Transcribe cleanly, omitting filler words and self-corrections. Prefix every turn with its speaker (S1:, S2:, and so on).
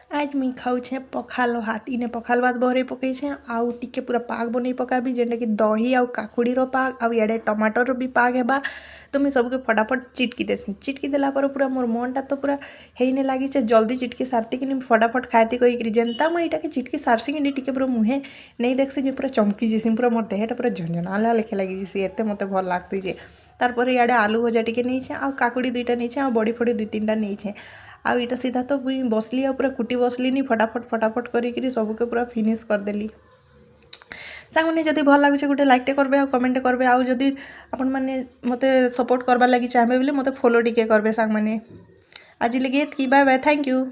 S1: आज मुई खाऊे पखाल भात इने पखाल भात बहरे पकईछे आउ टिके पूरा पाग बनै पकाबी जेनटा कि दही आउ काकुड़ीर पाग आउ इड़े टमाटर भी पाग हेबा तो मुई सबके फटाफट चिटकी देसी चिटकी देला पर पूरा मोर मनटा तो पूरा हेने लगी जल्दी चिटकी सारती कि फटाफट खाती कहीकि जेनता मुई इटा चिटकी सारसी कि टिके पूरा मुहे नहीं देखसी जे पूरा चमकी जीसी पूरा मोर देहटा पूरा झंझनाला लेखे लगी जीसी एते मते भल लागसी जे तारपर इड़े आलू भजा टिके नहीं आउ काकुड़ी दुईटा नहीं आउ बड़ी फड़ी दुई तीन टा नहीं आउ इटा सीधा तो मुई बसली आ पूरा कुटी बसलिनी फटाफट करी सबके पूरा फिनिश करदेली सांग मैंने जदि भल लगुच गोटे लाइकटे करबे आ कमेंट करबे आउ जदि आपण मैंने मते सपोर्ट करबार लगी चाहबे बोले मते फॉलो टिके करबे सांग मैंने आज लगे एतकी बाय बाय थैंक यू।